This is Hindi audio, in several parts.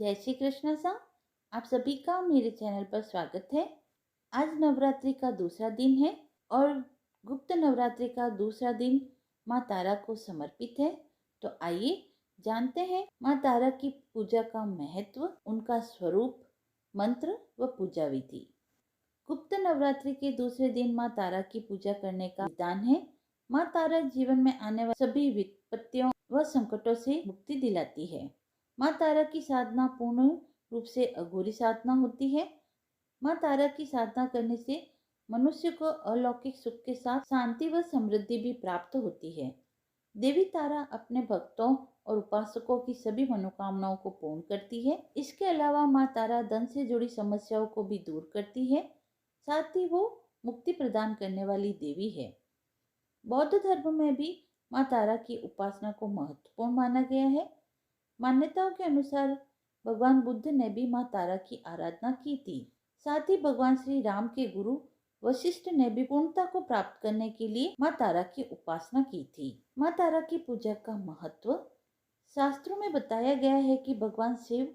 जय श्री कृष्ण सा। आप सभी का मेरे चैनल पर स्वागत है। आज नवरात्रि का दूसरा दिन है और गुप्त नवरात्रि का दूसरा दिन माँ तारा को समर्पित है। तो आइए जानते हैं माँ तारा की पूजा का महत्व, उनका स्वरूप, मंत्र व पूजा विधि। गुप्त नवरात्रि के दूसरे दिन माँ तारा की पूजा करने का विधान है। माँ तारा जीवन में आने वाले सभी विपत्तियों व संकटों से मुक्ति दिलाती है। माँ तारा की साधना पूर्ण रूप से अघोरी साधना होती है। माँ तारा की साधना करने से मनुष्य को अलौकिक सुख के साथ शांति व समृद्धि भी प्राप्त होती है। देवी तारा अपने भक्तों और उपासकों की सभी मनोकामनाओं को पूर्ण करती है। इसके अलावा माँ तारा धन से जुड़ी समस्याओं को भी दूर करती है। साथ ही वो मुक्ति प्रदान करने वाली देवी है। बौद्ध धर्म में भी माँ तारा की उपासना को महत्वपूर्ण माना गया है। मान्यताओं के अनुसार भगवान बुद्ध ने भी माँ तारा की आराधना की थी। साथ ही भगवान श्री राम के गुरु वशिष्ठ ने भी पूर्णता को प्राप्त करने के लिए माँ तारा की उपासना की थी। माँ तारा की पूजा का महत्व शास्त्रों में बताया गया है कि भगवान शिव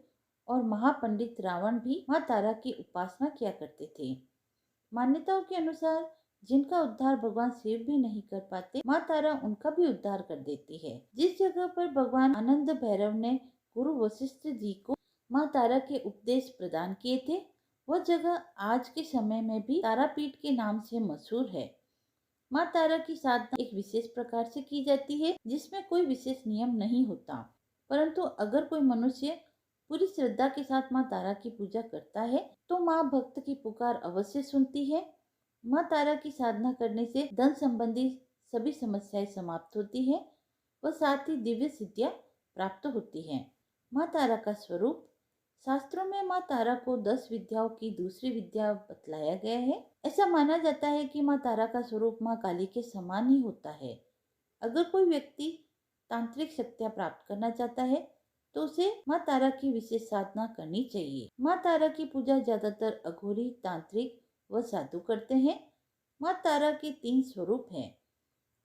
और महापंडित रावण भी माँ तारा की उपासना किया करते थे। मान्यताओं के अनुसार जिनका उद्धार भगवान शिव भी नहीं कर पाते, माँ तारा उनका भी उद्धार कर देती है। जिस जगह पर भगवान आनंद भैरव ने गुरु वशिष्ठ जी को माँ तारा के उपदेश प्रदान किए थे, वह जगह आज के समय में भी तारापीठ के नाम से मशहूर है। माँ तारा की साधना एक विशेष प्रकार से की जाती है, जिसमें कोई विशेष नियम नहीं होता, परंतु अगर कोई मनुष्य पूरी श्रद्धा के साथ माँ तारा की पूजा करता है तो माँ भक्त की पुकार अवश्य सुनती है। माँ तारा की साधना करने से धन संबंधी सभी समस्याएं समाप्त होती है व साथ ही दिव्य सिद्धियां प्राप्त होती हैं। माँ तारा का स्वरूप शास्त्रों में माँ तारा को 10 विद्याओं की दूसरी विद्या बतलाया गया है। ऐसा माना जाता है कि माँ तारा का स्वरूप माँ काली के समान ही होता है। अगर कोई व्यक्ति तांत्रिक शक्तियाँ प्राप्त करना चाहता है तो उसे माँ तारा की विशेष साधना करनी चाहिए। माँ तारा की पूजा ज्यादातर अघोरी, तांत्रिक व साधु करते हैं। माँ तारा के 3 स्वरूप हैं।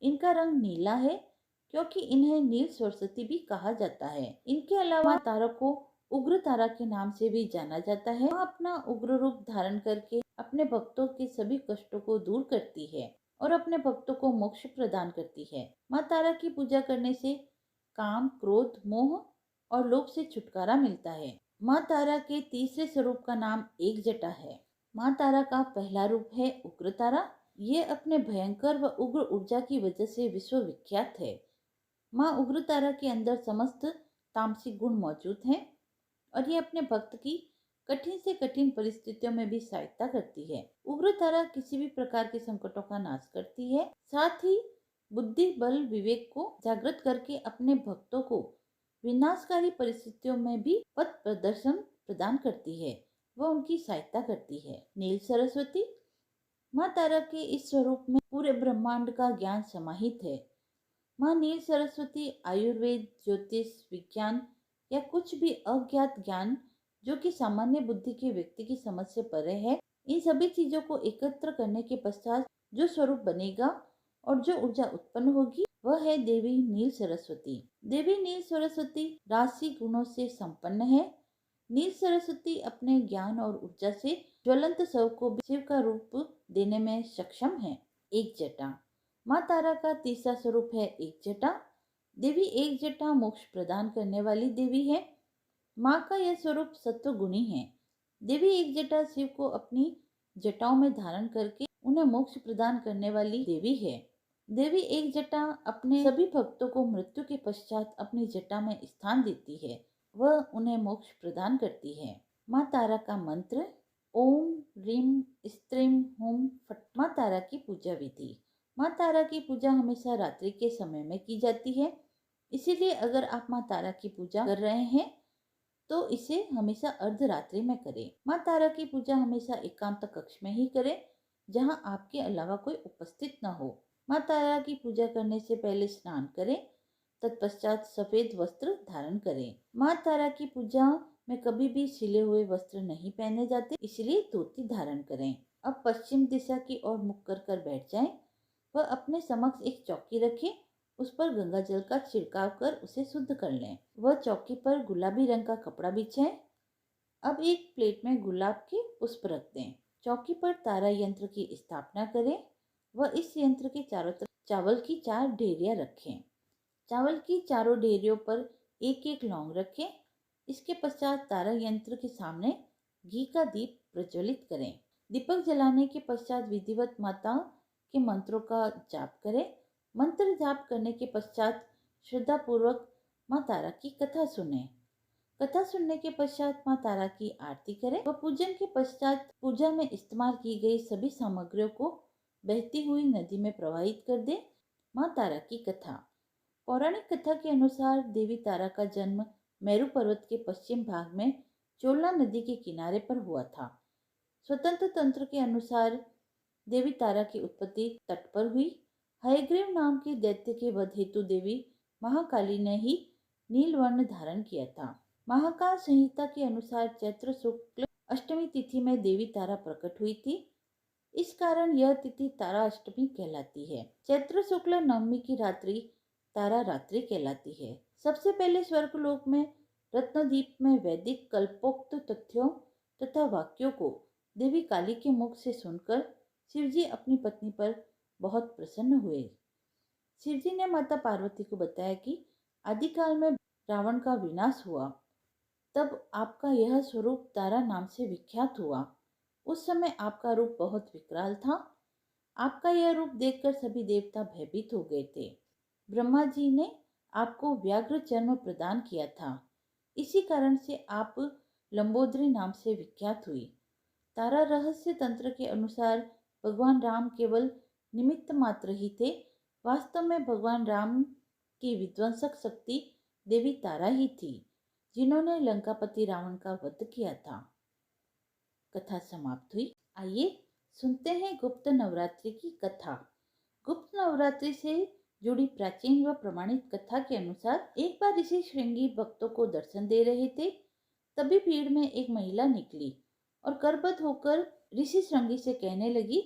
इनका रंग नीला है क्योंकि इन्हें नील सरस्वती भी कहा जाता है। इनके अलावा माँ तारा को उग्र तारा के नाम से भी जाना जाता है। माँ अपना उग्र रूप धारण करके अपने भक्तों के सभी कष्टों को दूर करती है और अपने भक्तों को मोक्ष प्रदान करती है। माँ तारा की पूजा करने से काम, क्रोध, मोह और लोभ से छुटकारा मिलता है। माँ तारा के तीसरे स्वरूप का नाम एक जटा है। माँ तारा का पहला रूप है उग्र तारा। ये अपने भयंकर व उग्र ऊर्जा की वजह से विश्व विख्यात है। माँ उग्र तारा के अंदर समस्त तामसिक गुण मौजूद हैं और ये अपने भक्त की कठिन से कठिन परिस्थितियों में भी सहायता करती है। उग्र तारा किसी भी प्रकार के संकटों का नाश करती है। साथ ही बुद्धि, बल, विवेक को जागृत करके अपने भक्तों को विनाशकारी परिस्थितियों में भी पथ प्रदर्शन प्रदान करती है, वह उनकी सहायता करती है। नील सरस्वती माँ तारा के इस स्वरूप में पूरे ब्रह्मांड का ज्ञान समाहित है। माँ नील सरस्वती आयुर्वेद, ज्योतिष, विज्ञान या कुछ भी अज्ञात ज्ञान जो कि सामान्य बुद्धि के व्यक्ति की समझ से परे है, इन सभी चीजों को एकत्र करने के पश्चात जो स्वरूप बनेगा और जो ऊर्जा उत्पन्न होगी वह है देवी नील सरस्वती। देवी नील सरस्वती राशि गुणों से संपन्न है। नील सरस्वती अपने ज्ञान और ऊर्जा से ज्वलंत शव को भी शिव का रूप देने में सक्षम है। एक जटा माँ तारा का तीसरा स्वरूप है एक जटा। देवी एक जटा मोक्ष प्रदान करने वाली देवी है। माँ का यह स्वरूप सत्व गुणी है। देवी एक जटा शिव को अपनी जटाओं में धारण करके उन्हें मोक्ष प्रदान करने वाली देवी है। देवी एक जटा अपने सभी भक्तों को मृत्यु के पश्चात अपनी जटा में स्थान देती है, वह उन्हें मोक्ष प्रदान करती है। माँ तारा का मंत्र ओम रीम स्त्रीम हुम फट। माँ तारा की पूजा विधि। माँ तारा की पूजा हमेशा रात्रि के समय में की जाती है, इसीलिए अगर आप माँ तारा की पूजा कर रहे हैं तो इसे हमेशा अर्धरात्रि में करें। माँ तारा की पूजा हमेशा एकांत कक्ष में ही करें जहाँ आपके अलावा कोई उपस्थित न हो। माँ तारा की पूजा करने से पहले स्नान करें, तत्पश्चात सफेद वस्त्र धारण करें। माँ तारा की पूजा में कभी भी सिले हुए वस्त्र नहीं पहने जाते, इसलिए धोती धारण करें। अब पश्चिम दिशा की ओर मुख कर बैठ जाएं। वह अपने समक्ष एक चौकी रखें, उस पर गंगा जल का छिड़काव कर उसे शुद्ध कर लें। वह चौकी पर गुलाबी रंग का कपड़ा बिछाएं अब एक प्लेट में गुलाब के पुष्प रख दें। चौकी पर तारा यंत्र की स्थापना करें व इस यंत्र के चारों तरफ चावल की 4 ढेरियां रखें। चावल की चारों ढेरियों पर एक एक लौंग रखें। इसके पश्चात तारा यंत्र के सामने घी का दीप प्रज्वलित करें। दीपक जलाने के पश्चात विधिवत माता के मंत्रों का जाप करें। मंत्र जाप करने के पश्चात श्रद्धा पूर्वक माँ तारा की कथा सुने। कथा सुनने के पश्चात माँ तारा की आरती करें व पूजन के पश्चात पूजा में इस्तेमाल की गई सभी सामग्रियों को बहती हुई नदी में प्रवाहित कर दे। माँ तारा की कथा। पौराणिक कथा के अनुसार देवी तारा का जन्म मेरू पर्वत के पश्चिम भाग में चोलना नदी के किनारे पर हुआ था। स्वतंत्र तंत्र के अनुसार देवी तारा की उत्पत्ति तट पर हुई। हयग्रीव नाम के दैत्य के वध हेतु देवी महाकाली ने ही नील वर्ण धारण किया था। महाकाल संहिता के अनुसार चैत्र शुक्ल अष्टमी तिथि में देवी तारा प्रकट हुई थी। इस कारण यह तिथि तारा अष्टमी कहलाती है। चैत्र शुक्ल नवमी की रात्रि तारा रात्रि कहलाती है। सबसे पहले स्वर्गलोक में रत्नदीप में वैदिक कल्पोक्त तथ्यों तथा वाक्यों को देवी काली के मुख से सुनकर शिवजी अपनी पत्नी पर बहुत प्रसन्न हुए। शिवजी ने माता पार्वती को बताया कि आदिकाल में रावण का विनाश हुआ, तब आपका यह स्वरूप तारा नाम से विख्यात हुआ। उस समय आपका रूप बहुत विकराल था। आपका यह रूप देखकर सभी देवता भयभीत हो गए थे। ब्रह्मा जी ने आपको व्याघ्र चर्म प्रदान किया था। इसी कारण से आप लंबोदरी नाम से विख्यात हुई। तारा रहस्य तंत्र के अनुसार भगवान राम केवल निमित्त मात्र ही थे। वास्तव में भगवान राम की विध्वंसक शक्ति देवी तारा ही थी, जिन्होंने लंकापति रावण का वध किया था। कथा समाप्त हुई। आइए सुनते हैं गुप्त नवरात्रि की कथा। गुप्त नवरात्रि से जुड़ी प्राचीन व प्रमाणित कथा के अनुसार एक बार ऋषि श्रृंगी भक्तों को दर्शन दे रहे थे। तभी भीड़ में एक महिला निकली और करबद्ध होकर ऋषि श्रृंगी से कहने लगी,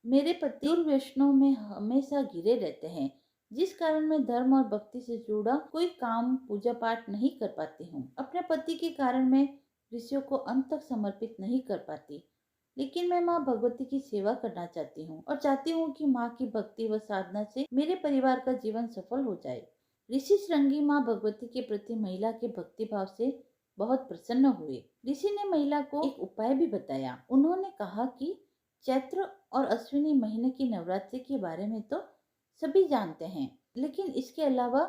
मेरे पति दुर्व्यसनों में हमेशा घिरे रहते हैं, जिस कारण मैं धर्म और भक्ति से जुड़ा कोई काम पूजा पाठ नहीं कर पाती हूँ। अपने पति के कारण मैं ऋषियों को अंत तक समर्पित नहीं कर पाती, लेकिन मैं माँ भगवती की सेवा करना चाहती हूँ और चाहती हूँ कि माँ की भक्ति व साधना से मेरे परिवार का जीवन सफल हो जाए। ऋषि श्रृंगी माँ भगवती के प्रति महिला के भक्ति भाव से बहुत प्रसन्न हुए। ऋषि ने महिला को एक उपाय भी बताया। उन्होंने कहा कि चैत्र और अश्विनी महीने की नवरात्रि के बारे में तो सभी जानते हैं, लेकिन इसके अलावा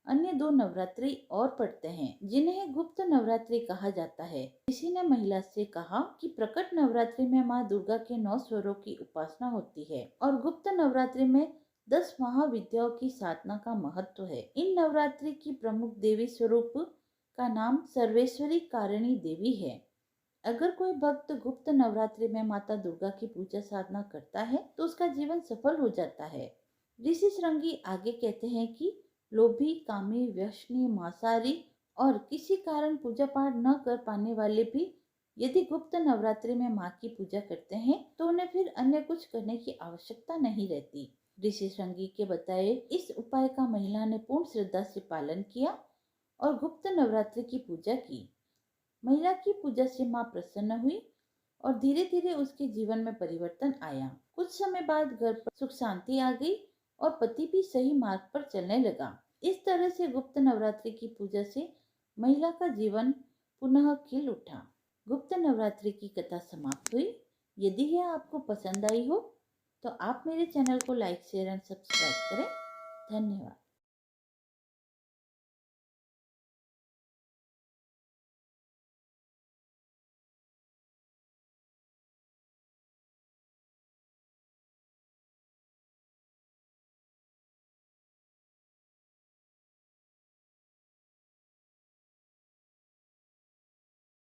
अन्य 2 नवरात्रि और पड़ते हैं, जिन्हें गुप्त नवरात्रि कहा जाता है। ऋषि ने महिला से कहा कि प्रकट नवरात्रि में माँ दुर्गा के 9 स्वरों की उपासना होती है और गुप्त नवरात्रि में 10 महाविद्याओं की साधना का महत्व है। इन नवरात्रि की प्रमुख देवी स्वरूप का नाम सर्वेश्वरी कारिणी देवी है। अगर कोई भक्त गुप्त नवरात्रि में माता दुर्गा की पूजा साधना करता है तो उसका जीवन सफल हो जाता है। ऋषि श्रृंगी आगे कहते हैं कि लोभी, कामी, व्यसनी, मांसाहारी और किसी कारण पूजा पाठ न कर पाने वाले भी यदि गुप्त नवरात्रि में माँ की पूजा करते हैं तो उन्हें फिर अन्य कुछ करने की आवश्यकता नहीं रहती। ऋषि श्रृंगी के बताए इस उपाय का महिला ने पूर्ण श्रद्धा से पालन किया और गुप्त नवरात्रि की पूजा की। महिला की पूजा से माँ प्रसन्न हुई और धीरे धीरे उसके जीवन में परिवर्तन आया। कुछ समय बाद घर पर सुख शांति आ गई और पति भी सही मार्ग पर चलने लगा। इस तरह से गुप्त नवरात्रि की पूजा से महिला का जीवन पुनः खिल उठा। गुप्त नवरात्रि की कथा समाप्त हुई। यदि यह आपको पसंद आई हो तो आप मेरे चैनल को लाइक, शेयर एंड सब्सक्राइब करें। धन्यवाद।